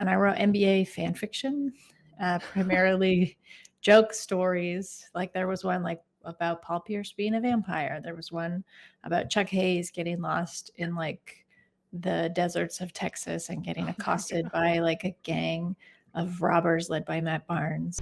And I wrote NBA fan fiction, primarily joke stories. Like there was one like about Paul Pierce being a vampire. There was one about Chuck Hayes getting lost in like the deserts of Texas and getting Oh my accosted God. by like a gang of robbers led by Matt Barnes.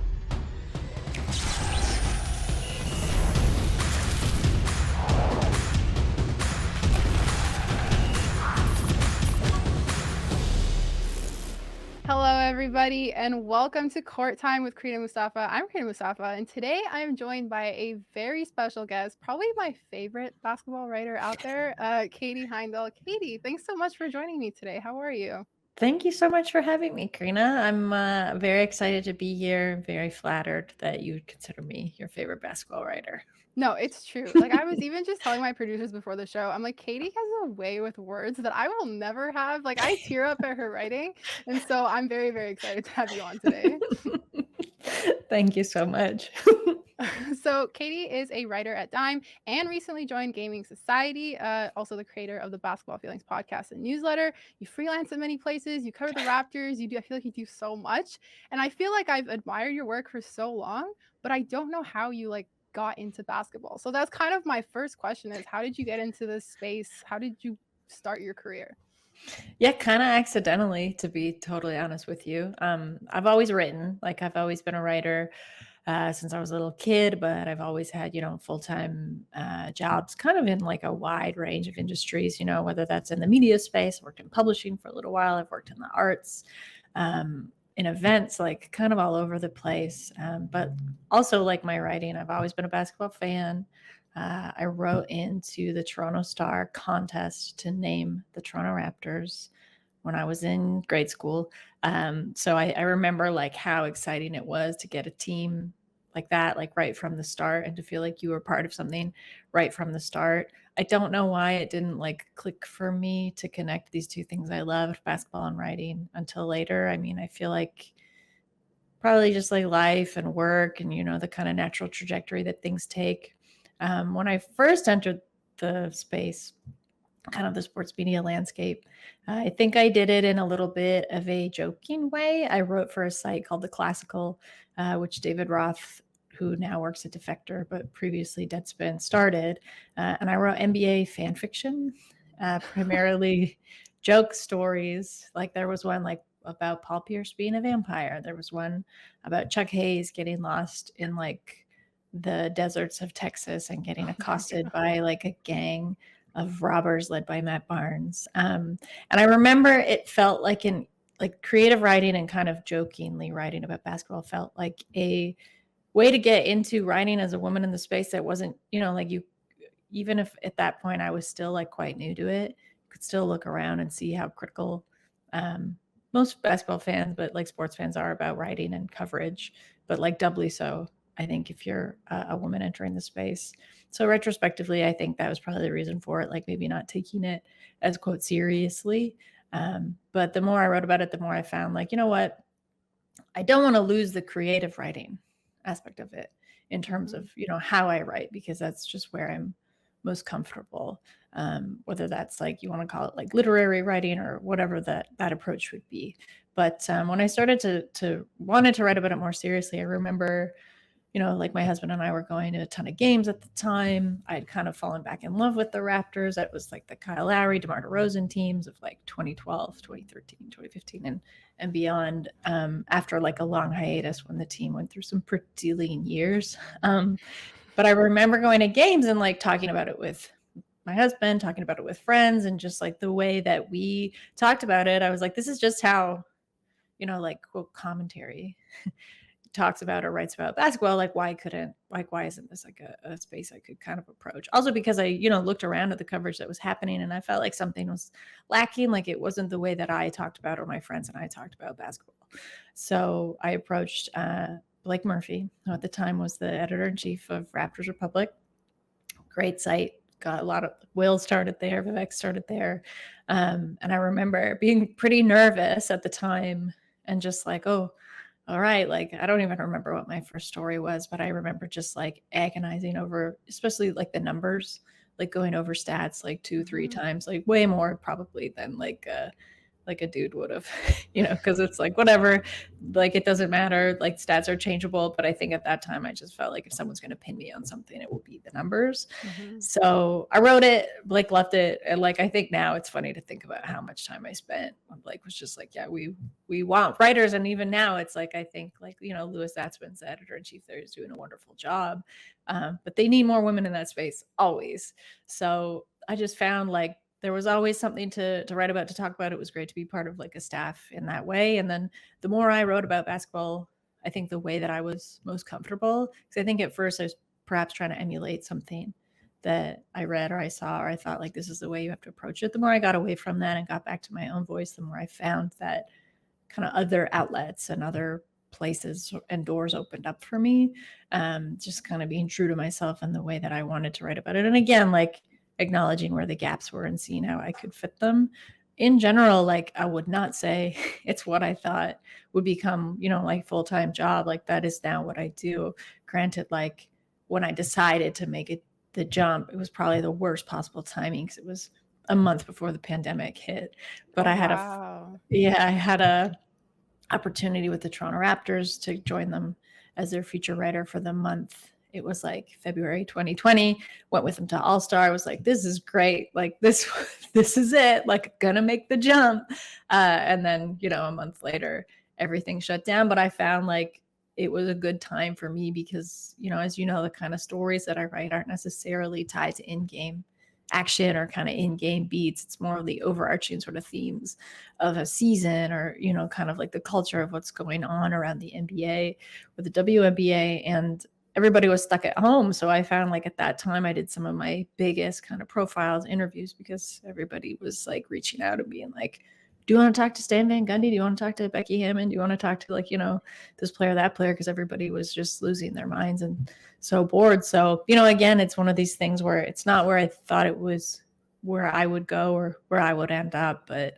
Hello, everybody, and welcome to Court Time with Crina Mustafa. I'm Crina Mustafa, and today I am joined by a very special guest, probably my favorite basketball writer out there, Katie Heindl. Katie, thanks so much for joining me today. How are you? Thank you so much for having me, Crina. I'm very excited to be here. Very flattered that you would consider me your favorite basketball writer. No, it's true. Like, I was even just telling my producers before the show, I'm like, Katie has a way with words that I will never have. Like, I tear up at her writing. And so I'm very, very excited to have you on today. Thank you so much. So Katie is a writer at Dime and recently joined Gaming Society, also the creator of the Basketball Feelings podcast and newsletter. You freelance at many places, you cover the Raptors, I feel like you do so much. And I feel like I've admired your work for so long, but I don't know how you like got into basketball. So that's kind of my first question is how did you get into this space? How did you start your career? Yeah, kind of accidentally, to be totally honest with you. I've always written, like I've always been a writer since I was a little kid, but I've always had, full-time jobs kind of in like a wide range of industries, whether that's in the media space. I worked in publishing for a little while. I've worked in the arts, in events, like kind of all over the place. But also like my writing, I've always been a basketball fan. I wrote into the Toronto Star contest to name the Toronto Raptors when I was in grade school. So I remember like how exciting it was to get a team like that, like right from the start, and to feel like you were part of something right from the start. I don't know why it didn't like click for me to connect these two things I loved, basketball and writing, until later. I mean, I feel like probably just like life and work and, the kind of natural trajectory that things take. When I first entered the space, kind of the sports media landscape, I think I did it in a little bit of a joking way. I wrote for a site called The Classical, which David Roth, who now works at Defector, but previously Deadspin, started. And I wrote NBA fan fiction, primarily joke stories. Like there was one like about Paul Pierce being a vampire. There was one about Chuck Hayes getting lost in like the deserts of Texas and getting Oh my accosted God. by like a gang of robbers led by Matt Barnes. And I remember it felt like in like creative writing and kind of jokingly writing about basketball felt like a way to get into writing as a woman in the space that wasn't, like you, even if at that point I was still like quite new to it, you could still look around and see how critical most basketball fans, but like sports fans are about writing and coverage, but like doubly so, I think, if you're a woman entering the space. So retrospectively, I think that was probably the reason for it, like maybe not taking it as quote seriously. But the more I wrote about it, the more I found like, you know what? I don't want to lose the creative writing aspect of it in terms Mhm. of, how I write, because that's just where I'm most comfortable. Whether that's like, you want to call it like literary writing or whatever that approach would be. But when I started to wanted to write about it more seriously, I remember, like my husband and I were going to a ton of games at the time. I'd kind of fallen back in love with the Raptors. That was like the Kyle Lowry, DeMar DeRozan teams of like 2012, 2013, 2015, and beyond, after like a long hiatus when the team went through some pretty lean years. But I remember going to games and like talking about it with my husband, talking about it with friends, and just like the way that we talked about it, I was like, this is just how, like quote commentary talks about or writes about basketball. Like why isn't this like a space I could kind of approach? Also because I, looked around at the coverage that was happening and I felt like something was lacking. Like it wasn't the way that I talked about, or my friends and I talked about basketball. So I approached Blake Murphy, who at the time was the editor-in-chief of Raptors Republic. Great site. Got a lot of Will started there, Vivek started there. And I remember being pretty nervous at the time and just like, oh, all right. Like, I don't even remember what my first story was, but I remember just like agonizing over, especially like the numbers, like going over stats like 2-3 Mhm. times, like way more probably than like like a dude would have, because it's like whatever, like it doesn't matter, like stats are changeable. But I think at that time I just felt like if someone's going to pin me on something, it will be the numbers. Mhm. So I wrote it, like left it, and like I think now it's funny to think about how much time I spent. Like was just like, yeah, we want writers, and even now it's like I think like Louis Zatzman's the editor in chief there is doing a wonderful job, but they need more women in that space always. So I just found like there was always something to write about, to talk about. It was great to be part of like a staff in that way. And then the more I wrote about basketball, I think the way that I was most comfortable, because I think at first I was perhaps trying to emulate something that I read or I saw, or I thought like this is the way you have to approach it. The more I got away from that and got back to my own voice, the more I found that kind of other outlets and other places and doors opened up for me. Just kind of being true to myself and the way that I wanted to write about it. And again, like acknowledging where the gaps were and seeing how I could fit them. In general, like I would not say it's what I thought would become, like full-time job. Like that is now what I do. Granted, like when I decided to make it the jump, it was probably the worst possible timing because it was a month before the pandemic hit. But Oh, I had wow. I had a opportunity with the Toronto Raptors to join them as their feature writer for the month. It was like February 2020. Went with them to All Star. I was like, this is great. Like this, this is it. Like gonna make the jump. And then a month later, everything shut down. But I found like it was a good time for me because as the kind of stories that I write aren't necessarily tied to in-game action or kind of in-game beats. It's more of the overarching sort of themes of a season, or kind of like the culture of what's going on around the NBA or the WNBA. And everybody was stuck at home, so I found like at that time I did some of my biggest kind of profiles, interviews, because everybody was like reaching out and being like, do you want to talk to Stan Van Gundy? Do you want to talk to Becky Hammond? Do you want to talk to like this player, that player? Because everybody was just losing their minds and so bored. So again, it's one of these things where it's not where I thought it was, where I would go or where I would end up, but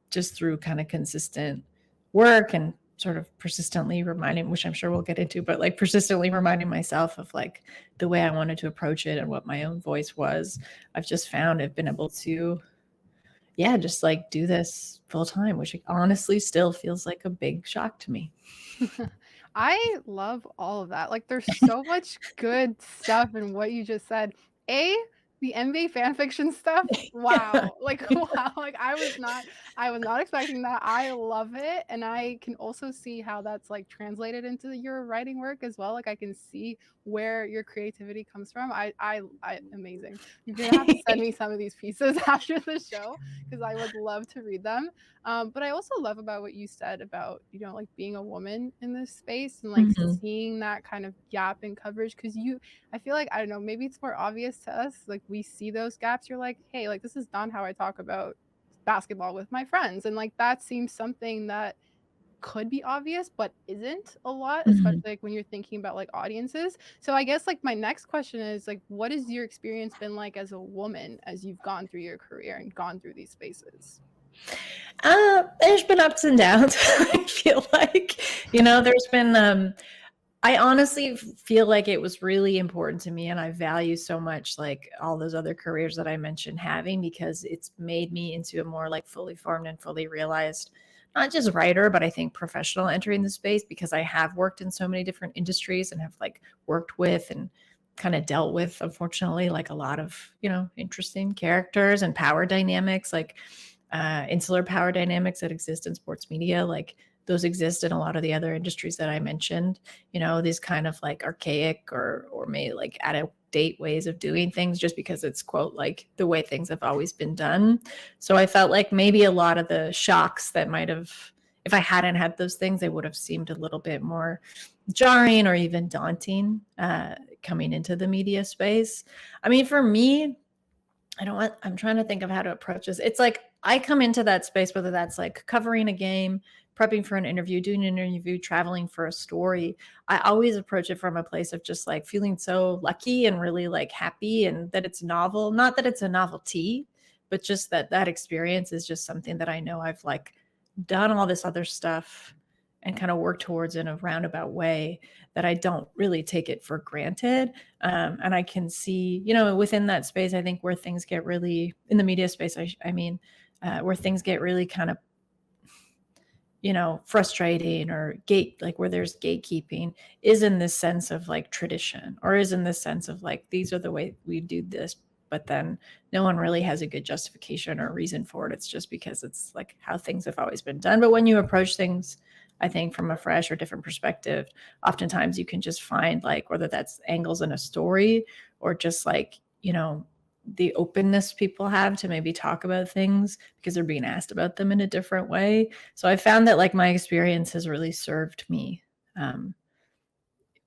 just through kind of consistent work and sort of persistently reminding, which I'm sure we'll get into, but like persistently reminding myself of like the way I wanted to approach it and what my own voice was, I've just found I've been able to, just like do this full time, which honestly still feels like a big shock to me. I love all of that. Like, there's so much good stuff in what you just said. A, the NBA fan fiction stuff, wow. Like, wow. Like, I was not expecting that. I love it, and I can also see how that's, like, translated into your writing work as well. Like, I can see where your creativity comes from. I amazing. You're gonna have to send me some of these pieces after the show because I would love to read them. But I also love about what you said about, like being a woman in this space and like Mhm. seeing that kind of gap in coverage. Cause I feel like, I don't know, maybe it's more obvious to us. Like we see those gaps. You're like, hey, like this is not how I talk about basketball with my friends. And like that seems something that could be obvious, but isn't a lot, especially Mhm. like when you're thinking about like audiences. So I guess like my next question is like, what has your experience been like as a woman as you've gone through your career and gone through these spaces? There's been ups and downs. I feel like, there's been, I honestly feel like it was really important to me, and I value so much like all those other careers that I mentioned having, because it's made me into a more like fully formed and fully realized, not just writer, but I think professional entering the space, because I have worked in so many different industries and have like worked with and kind of dealt with, unfortunately, like a lot of, interesting characters and power dynamics, like insular power dynamics that exist in sports media. Like those exist in a lot of the other industries that I mentioned, these kind of like archaic or maybe like out of date ways of doing things just because it's quote like the way things have always been done. So I felt like maybe a lot of the shocks that might have, if I hadn't had those things, they would have seemed a little bit more jarring or even daunting coming into the media space. I mean, for me, I'm trying to think of how to approach this. It's like I come into that space, whether that's like covering a game, prepping for an interview, doing an interview, traveling for a story. I always approach it from a place of just like feeling so lucky and really like happy, and that it's novel. Not that it's a novelty, but just that experience is just something that I know I've like done all this other stuff and kind of work towards in a roundabout way, that I don't really take it for granted. And I can see, within that space, I think where things get really in the media space, I mean, where things get really kind of, frustrating or like where there's gatekeeping is in this sense of like tradition, or is in this sense of like, these are the way we do this, but then no one really has a good justification or reason for it. It's just because it's like how things have always been done. But when you approach things, I think from a fresh or different perspective, oftentimes you can just find like whether that's angles in a story or just like, the openness people have to maybe talk about things because they're being asked about them in a different way. So I found that like my experience has really served me um,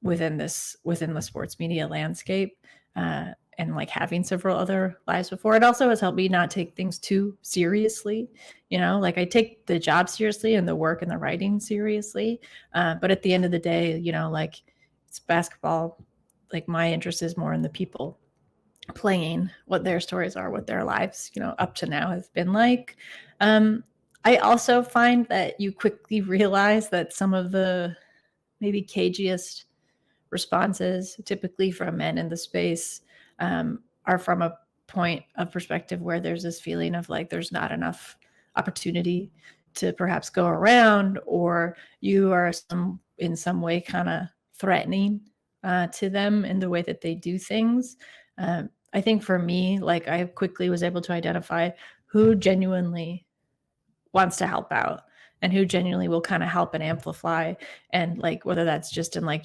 within the sports media landscape, and like having several other lives before. It also has helped me not take things too seriously. Like I take the job seriously and the work and the writing seriously, but at the end of the day, like it's basketball. Like my interest is more in the people playing, what their stories are, what their lives, up to now have been like. Um, I also find that you quickly realize that some of the maybe cagiest responses, typically from men in the space, are from a point of perspective where there's this feeling of like there's not enough opportunity to perhaps go around, or you are in some way kind of threatening to them in the way that they do things. I think for me, like I quickly was able to identify who genuinely wants to help out and who genuinely will kind of help and amplify. And like whether that's just in like,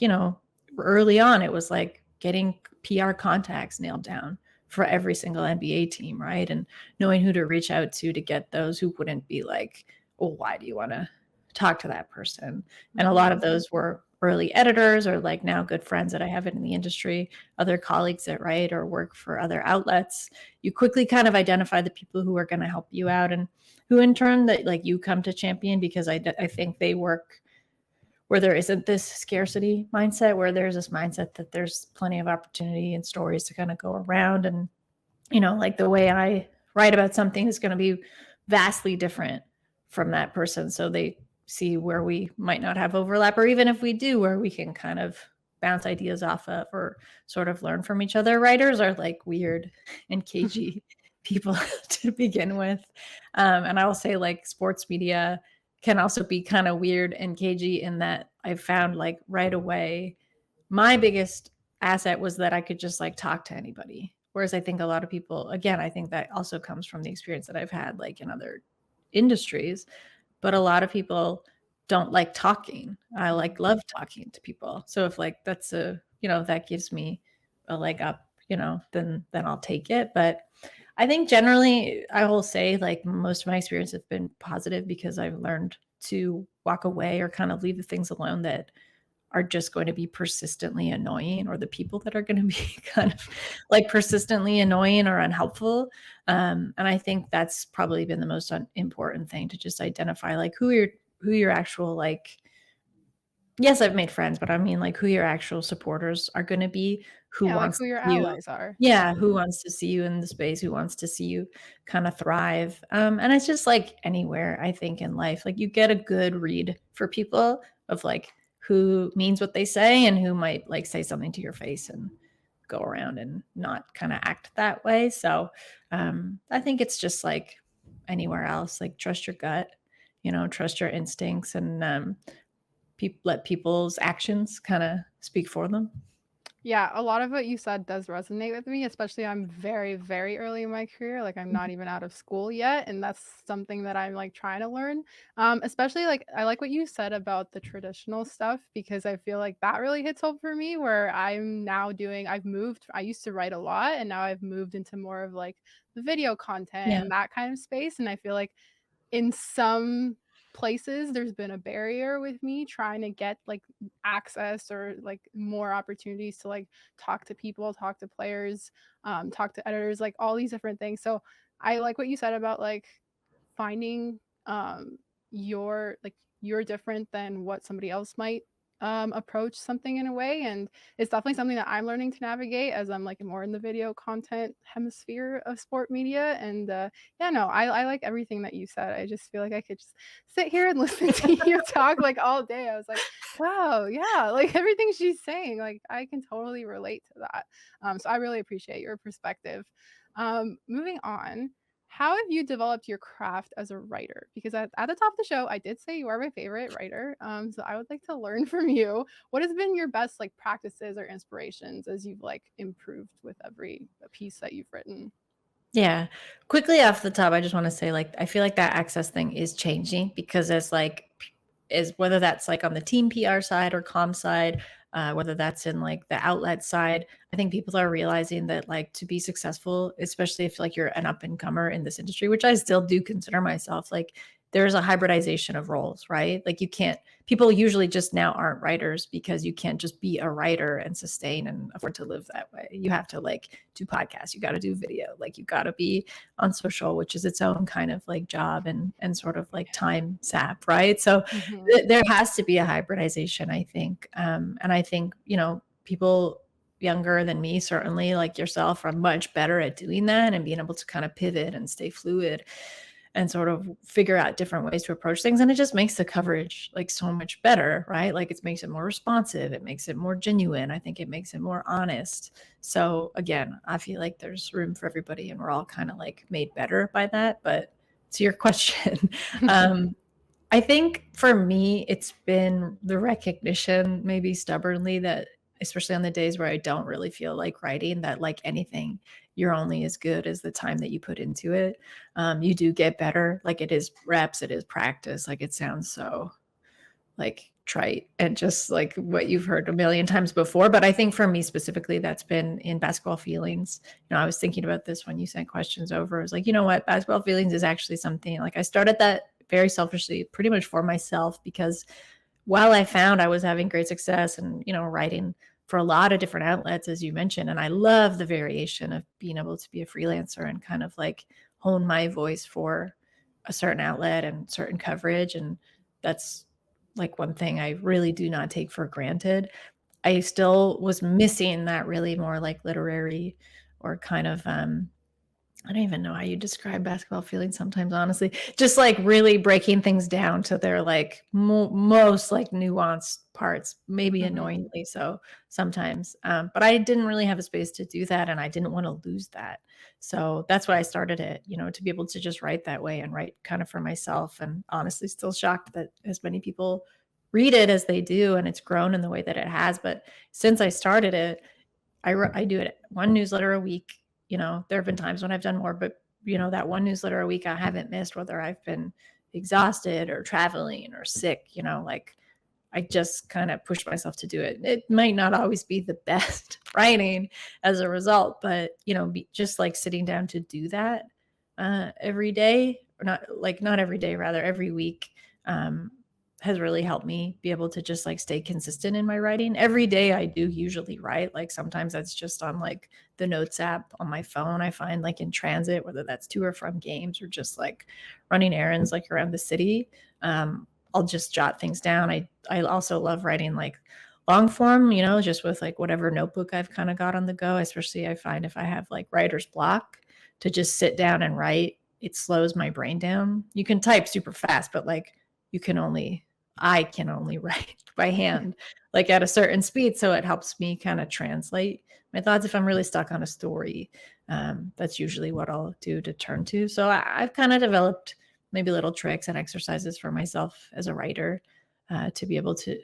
early on it was like getting PR contacts nailed down for every single NBA team, right? And knowing who to reach out to get those who wouldn't be like, well, why do you want to talk to that person? And a lot of those were early editors or like now good friends that I have in the industry, other colleagues that write or work for other outlets. You quickly kind of identify the people who are going to help you out and who in turn that like you come to champion, because I think they work where there isn't this scarcity mindset, where there's this mindset that there's plenty of opportunity and stories to kind of go around. And, like the way I write about something is going to be vastly different from that person. So they see where we might not have overlap, or even if we do, where we can kind of bounce ideas off of or sort of learn from each other. Writers are like weird and cagey people to begin with. And I will say like sports media can also be kind of weird and cagey in that I found like right away my biggest asset was that I could just like talk to anybody. Whereas I think a lot of people, again, I think that also comes from the experience that I've had like in other industries, but a lot of people don't like talking. I like love talking to people. So if like that's that gives me a leg up, then I'll take it. But I think generally I will say like most of my experience have been positive because I've learned to walk away or kind of leave the things alone that are just going to be persistently annoying, or the people that are going to be kind of like persistently annoying or unhelpful. And I think that's probably been the most important thing, to just identify like who your actual like, yes, I've made friends, but I mean like who your actual supporters are going to be, who Yeah, like wants who your you, allies are. yeah, who wants to see you in the space, who wants to see you kind of thrive. And it's just like anywhere, I think, in life, like you get a good read for people of like who means what they say and who might like say something to your face and go around and not kind of act that way. So I think it's just like anywhere else, like trust your gut, trust your instincts, and let people's actions kind of speak for them. Yeah, a lot of what you said does resonate with me, especially I'm very, very early in my career. Like I'm not even out of school yet, and that's something that I'm like trying to learn. Especially like I like what you said about the traditional stuff because I feel like that really hits home for me where I've moved. I used to write a lot and now I've moved into more of like the video content Yeah. and that kind of space. And I feel like in some places there's been a barrier with me trying to get like access or like more opportunities to like talk to people, talk to players, talk to editors, like all these different things. So I like what you said about like finding you're different than what somebody else might approach something in a way, and it's definitely something that I'm learning to navigate as I'm like more in the video content hemisphere of sport media. And yeah, no, I like everything that you said. I just feel like I could just sit here and listen to you talk like all day. I was like, wow, yeah, like everything she's saying, like I can totally relate to that. So I really appreciate your perspective. Moving on, How have you developed your craft as a writer? Because at the top of the show, I did say you are my favorite writer. So I would like to learn from you. What has been your best like practices or inspirations as you've like improved with every piece that you've written? Yeah. Quickly off the top, I just want to say, like, I feel like that access thing is changing because as like, is whether that's like on the team PR side or comm side, whether that's in like the outlet side, I think people are realizing that like to be successful, especially if like you're an up and comer in this industry, which I still do consider myself, like there's a hybridization of roles, right? Like you can't, people usually just now aren't writers because you can't just be a writer and sustain and afford to live that way. You have to like do podcasts, you got to do video, like you got to be on social, which is its own kind of like job and sort of like time sap, right? So Mhm. there has to be a hybridization, I think. And I think, you know, people younger than me, certainly like yourself, are much better at doing that and being able to kind of pivot and stay fluid and sort of figure out different ways to approach things. And it just makes the coverage like so much better, right? Like it makes it more responsive. It makes it more genuine. I think it makes it more honest. So again, I feel like there's room for everybody and we're all kind of like made better by that. But to your question, I think for me, it's been the recognition, maybe stubbornly, that especially on the days where I don't really feel like writing, that like anything, you're only as good as the time that you put into it. You do get better. Like it is reps, it is practice. Like it sounds so like trite and just like what you've heard a million times before. But I think for me specifically, that's been in basketball feelings. You know, I was thinking about this when you sent questions over. I was like, you know what, basketball feelings is actually something like I started that very selfishly, pretty much for myself, because while I found I was having great success and, you know, writing for a lot of different outlets, as you mentioned, and I love the variation of being able to be a freelancer and kind of like hone my voice for a certain outlet and certain coverage. And that's like one thing I really do not take for granted. I still was missing that really more like literary or kind of I don't even know how you describe basketball feeling sometimes, honestly. Just like really breaking things down to their like most like nuanced parts, maybe Mhm. annoyingly so sometimes. But I didn't really have a space to do that, and I didn't want to lose that. So that's why I started it, you know, to be able to just write that way and write kind of for myself. And honestly, still shocked that as many people read it as they do, and it's grown in the way that it has. But since I started it, I do it one newsletter a week. You know, there have been times when I've done more, but you know, that one newsletter a week I haven't missed, whether I've been exhausted or traveling or sick, you know, like I just kind of pushed myself to do it. It might not always be the best writing as a result, but you know, just like sitting down to do that every day, or not every day, rather every week, um, has really helped me be able to just like stay consistent in my writing. Every day I do usually write. Like sometimes that's just on like the notes app on my phone. I find like in transit, whether that's to or from games or just like running errands like around the city. I'll just jot things down. I also love writing like long form, you know, just with like whatever notebook I've kind of got on the go. Especially I find if I have like writer's block to just sit down and write, it slows my brain down. You can type super fast, but like you can only I can only write by hand, like at a certain speed. So it helps me kind of translate my thoughts if I'm really stuck on a story. That's usually what I'll do to turn to. So I've kind of developed maybe little tricks and exercises for myself as a writer to be able to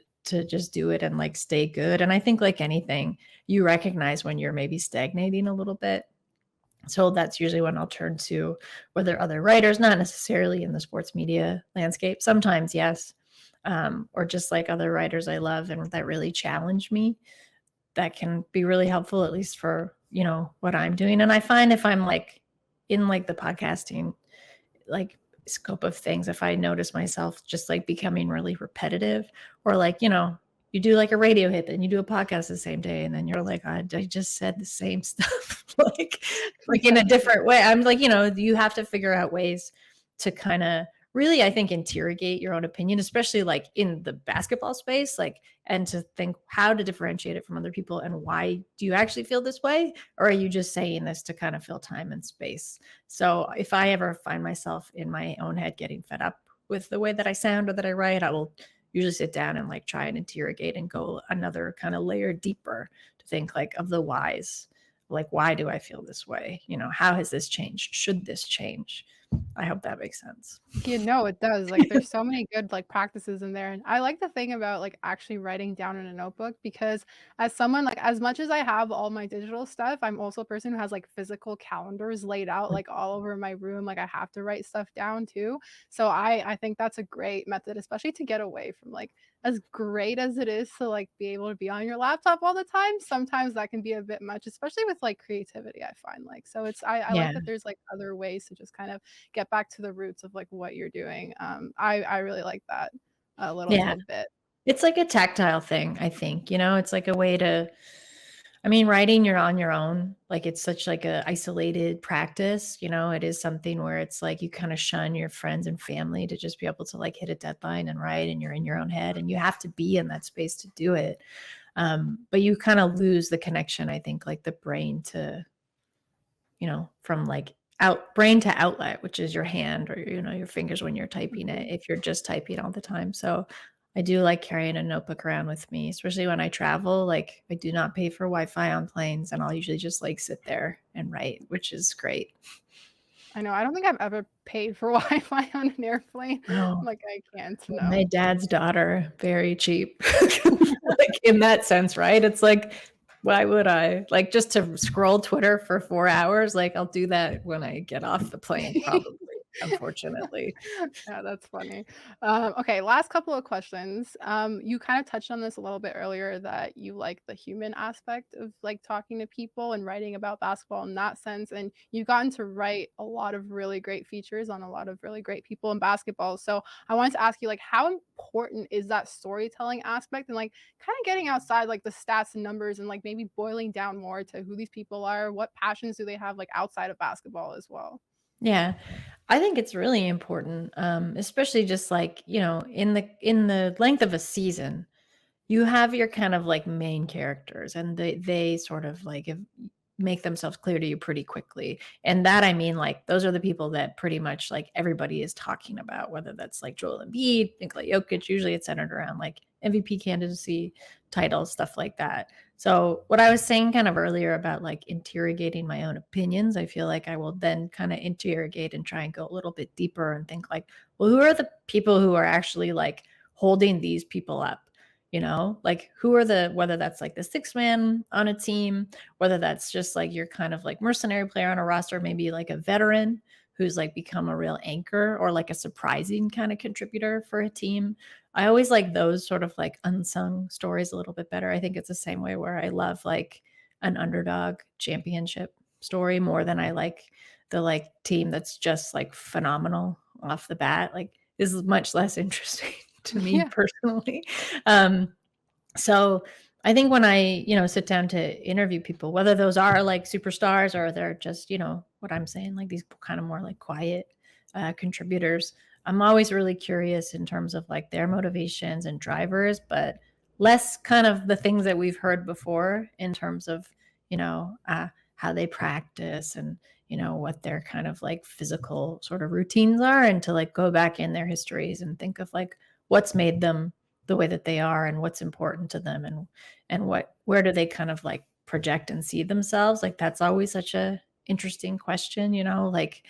just do it and like stay good. And I think like anything, you recognize when you're maybe stagnating a little bit. So that's usually when I'll turn to whether other writers, not necessarily in the sports media landscape, sometimes yes, or just like other writers I love and that really challenge me. That can be really helpful, at least for you know what I'm doing. And I find if I'm like in like the podcasting like scope of things, if I notice myself just like becoming really repetitive, or like, you know, you do like a radio hit, then you do a podcast the same day, and then you're like, I just said the same stuff, like in a different way. I'm like, you know, you have to figure out ways to kind of really, I think, interrogate your own opinion, especially like in the basketball space, like, and to think how to differentiate it from other people and why do you actually feel this way, or are you just saying this to kind of fill time and space? So if I ever find myself in my own head getting fed up with the way that I sound or that I write, I will usually sit down and like try and interrogate and go another kind of layer deeper to think like of the whys. like, why do I feel this way? How has this changed? Should this change? I hope that makes sense. You know it does, like, there's so many good, like, practices in there, and I like the thing about, like, actually writing down in a notebook because as someone like, as much as I have all my digital stuff, I'm also a person who has, like, physical calendars laid out, like, all over my room, like, I have to write stuff down too, so I think that's a great method, especially to get away from, like, as great as it is to, like, be able to be on your laptop all the time, sometimes that can be a bit much, especially with, like, creativity, I find, like, so it's I like Yeah. that there's, like, other ways to just kind of get back to the roots of, like, what you're doing. I really like that, little Yeah. tidbit. It's like a tactile thing, I think, it's like a way to I mean, writing, you're on your own. Like, it's such like a isolated practice, it is something where it's like you kind of shun your friends and family to just be able to like hit a deadline and write, and you're in your own head and you have to be in that space to do it. But you kind of lose the connection, I think, like the brain to from like out brain to outlet, which is your hand or your fingers when you're typing it, Mhm. if you're just typing all the time. So I do like carrying a notebook around with me, especially when I travel. Like, I do not pay for Wi-Fi on planes, and I'll usually just like sit there and write, which is great. I know, I don't think I've ever paid for Wi-Fi on an airplane. Oh, Like, I can't, my no. dad's daughter, very cheap. Like, in that sense, right? It's like, why would I? Like, just to scroll Twitter for 4 hours, like, I'll do that when I get off the plane, probably, unfortunately. Yeah, that's funny. Okay, last couple of questions. You kind of touched on this a little bit earlier that you like the human aspect of like talking to people and writing about basketball in that sense, and you've gotten to write a lot of really great features on a lot of really great people in basketball. So I wanted to ask you, like, how important is that storytelling aspect and like kind of getting outside like the stats and numbers and like maybe boiling down more to who these people are, what passions do they have like outside of basketball as well? Yeah. I think it's really important, especially just like, in the length of a season. You have your kind of like main characters, and they sort of like make themselves clear to you pretty quickly. And that, I mean, like, those are the people that pretty much like everybody is talking about, whether that's like Joel Embiid, Nikola Jokic. Usually it's centered around like MVP candidacy, titles, stuff like that. So what I was saying kind of earlier about like interrogating my own opinions, I feel like I will then kind of interrogate and try and go a little bit deeper and think like, well, who are the people who are actually like holding these people up? Like, who are whether that's like the six man on a team, whether that's just like your kind of like mercenary player on a roster, maybe like a veteran who's like become a real anchor or like a surprising kind of contributor for a team. I always like those sort of like unsung stories a little bit better. I think it's the same way where I love like an underdog championship story more than I like the like team that's just like phenomenal off the bat. Like, this is much less interesting to me Yeah. personally. Um, so I think when I, sit down to interview people, whether those are like superstars or they're just, what I'm saying, like these kind of more like quiet contributors, I'm always really curious in terms of like their motivations and drivers, but less kind of the things that we've heard before in terms of, how they practice and, what their kind of like physical sort of routines are, and to like go back in their histories and think of like what's made them the way that they are and what's important to them, and where do they kind of like project and see themselves. Like, that's always such a interesting question, like,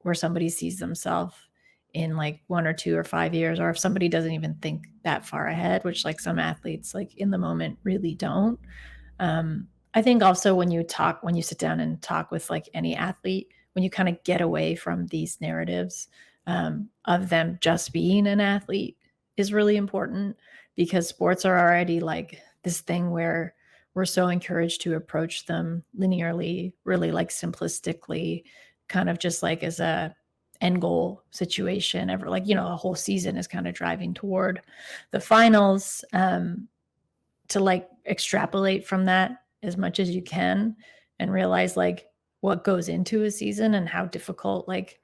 where somebody sees themselves in like 1 or 2 or 5 years, or if somebody doesn't even think that far ahead, which like some athletes like in the moment really don't. I think also when you sit down and talk with like any athlete, when you kind of get away from these narratives of them just being an athlete, is really important, because sports are already like this thing where we're so encouraged to approach them linearly, really like simplistically, kind of just like as a end goal situation. Ever like, a whole season is kind of driving toward the finals. To like extrapolate from that as much as you can and realize like what goes into a season and how difficult like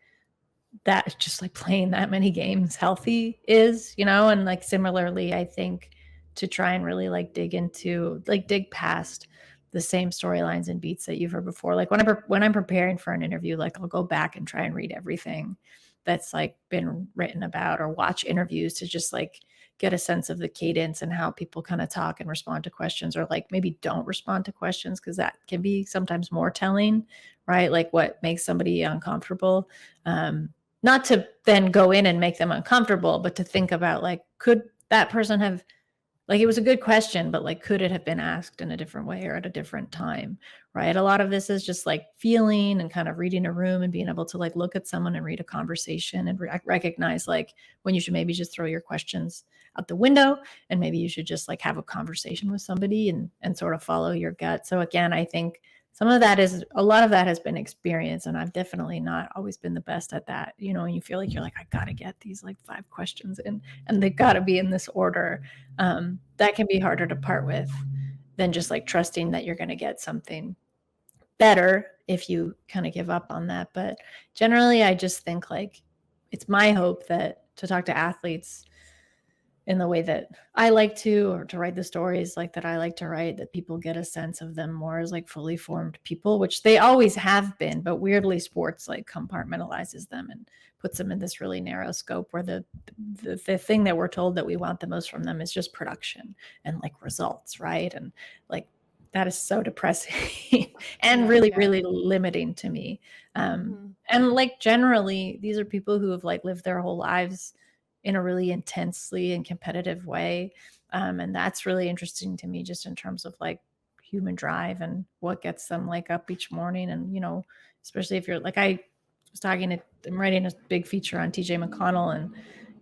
that just like playing that many games healthy is, and like similarly, I think to try and really like dig past the same storylines and beats that you've heard before. Like when I'm preparing for an interview, like I'll go back and try and read everything that's like been written about or watch interviews to just like get a sense of the cadence and how people kind of talk and respond to questions, or like maybe don't respond to questions, because that can be sometimes more telling, right? Like what makes somebody uncomfortable. Um, Not to then go in and make them uncomfortable, but to think about like, could that person have, like, it was a good question, but like, could it have been asked in a different way or at a different time? Right. A lot of this is just like feeling and kind of reading a room and being able to like look at someone and read a conversation and recognize like when you should maybe just throw your questions out the window, and maybe you should just like have a conversation with somebody and sort of follow your gut. So again, I think some of that is, a lot of that has been experience, and I've definitely not always been the best at that. And you feel like you're like, I got to get these like 5 questions in, and they got to be in this order. That can be harder to part with than just like trusting that you're going to get something better if you kind of give up on that. But generally, I just think like it's my hope that to talk to athletes in the way that I like to, or to write the stories like that I like to write, that people get a sense of them more as like fully formed people, which they always have been, but weirdly sports like compartmentalizes them and puts them in this really narrow scope where the thing that we're told that we want the most from them is just production and like results, right? And like that is so depressing and Yeah, really, yeah. really limiting to me. Mhm. And like generally, these are people who have like lived their whole lives in a really intensely and competitive way. And that's really interesting to me, just in terms of like human drive and what gets them like up each morning. And, especially if you're like, I'm writing a big feature on TJ McConnell, and,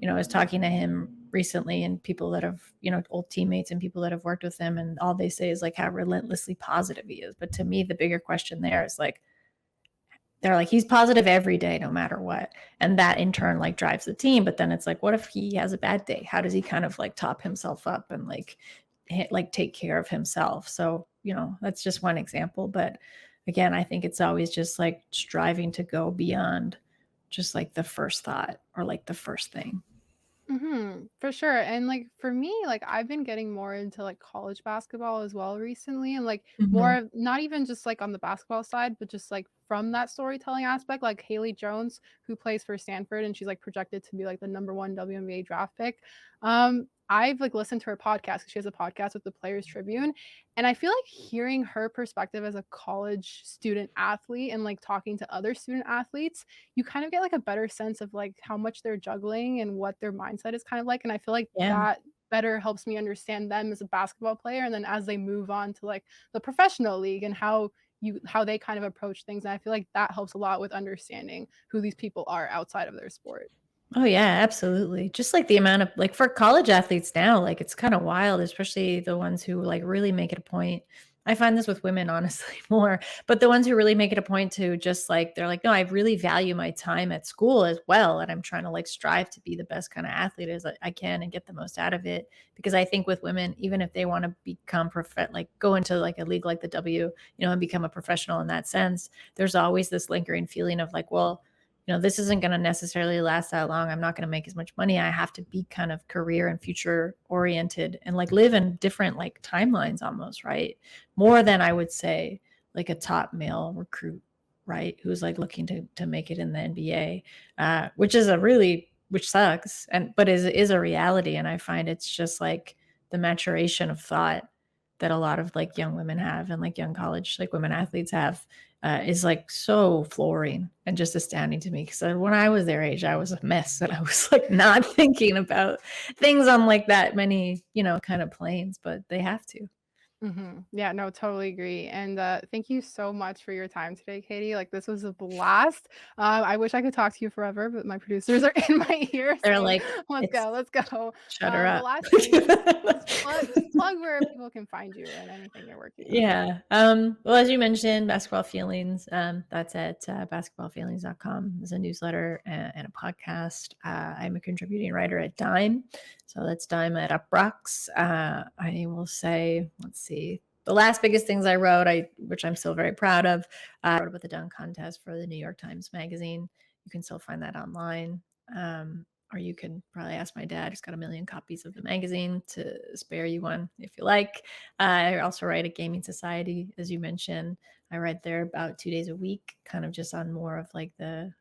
I was talking to him recently, and people that have, old teammates and people that have worked with him, and all they say is like how relentlessly positive he is. But to me, the bigger question there is like, they're like, he's positive every day, no matter what. And that in turn like drives the team. But then it's like, what if he has a bad day? How does he kind of like top himself up and like take care of himself? So, that's just one example. But again, I think it's always just like striving to go beyond just like the first thought or like the first thing. For sure. And like for me, like I've been getting more into like college basketball as well recently, and like more Mhm. of not even just like on the basketball side, but just like from that storytelling aspect, like Haley Jones, who plays for Stanford and she's like projected to be like the number one WNBA draft pick. I've like listened to her podcast. She has a podcast with the Players Tribune, and I feel like hearing her perspective as a college student athlete and like talking to other student athletes, you kind of get like a better sense of like how much they're juggling and what their mindset is kind of like. And I feel like Yeah. that better helps me understand them as a basketball player. And then as they move on to like the professional league and how they kind of approach things. And I feel like that helps a lot with understanding who these people are outside of their sport. Oh yeah, absolutely. Just like the amount of like for college athletes now, like it's kind of wild, especially the ones who like really make it a point. I find this with women honestly more, but the ones who really make it a point to just like, they're like, no, I really value my time at school as well, and I'm trying to like strive to be the best kind of athlete as I can and get the most out of it. Because I think with women, even if they want to become like go into like a league like the W, and become a professional in that sense, there's always this lingering feeling of like, well, this isn't going to necessarily last that long. I'm not going to make as much money. I have to be kind of career and future oriented and like live in different like timelines almost, right? More than I would say like a top male recruit, right? Who's like looking to make it in the NBA, which sucks, but is a reality. And I find it's just like the maturation of thought that a lot of like young women have, and like young college like women athletes have, is like so flooring and just astounding to me. Because when I was their age, I was a mess, and I was like not thinking about things on like that many, kind of planes, but they have to. Yeah, no, totally agree. And thank you so much for your time today, Katie. Like this was a blast. I wish I could talk to you forever, but my producers are in my ear They're saying, like, "Let's it's go, let's go." shut her But up. last thing, just plug where people can find you and anything you're working on. Yeah. Well, as you mentioned, Basketball Feelings, that's at basketballfeelings.com. There's a newsletter and a podcast. I'm a contributing writer at Dime. So that's Dime at Uprocks. I will say, let's see, the last biggest things I wrote, which I'm still very proud of, I wrote about the dunk contest for the New York Times Magazine. You can still find that online. Or you can probably ask my dad. He's got a million copies of the magazine to spare you one if you like. I also write at Gaming Society, as you mentioned. I write there about 2 days a week, kind of just on more of like the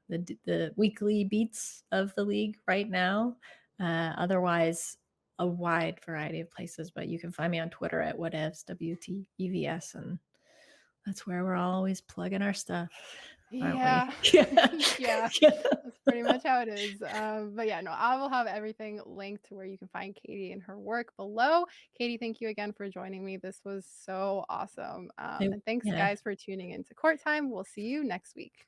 weekly beats of the league right now. Otherwise, a wide variety of places, but you can find me on Twitter at whatevs, WTEVS, and that's where we're always plugging our stuff, aren't we? Yeah. Yeah. Yeah, Yeah. that's pretty much how it is. But yeah, no, I will have everything linked to where you can find Katie and her work below. Katie, thank you again for joining me. This was so awesome. And thanks, Yeah. guys, for tuning in to Court Time. We'll see you next week.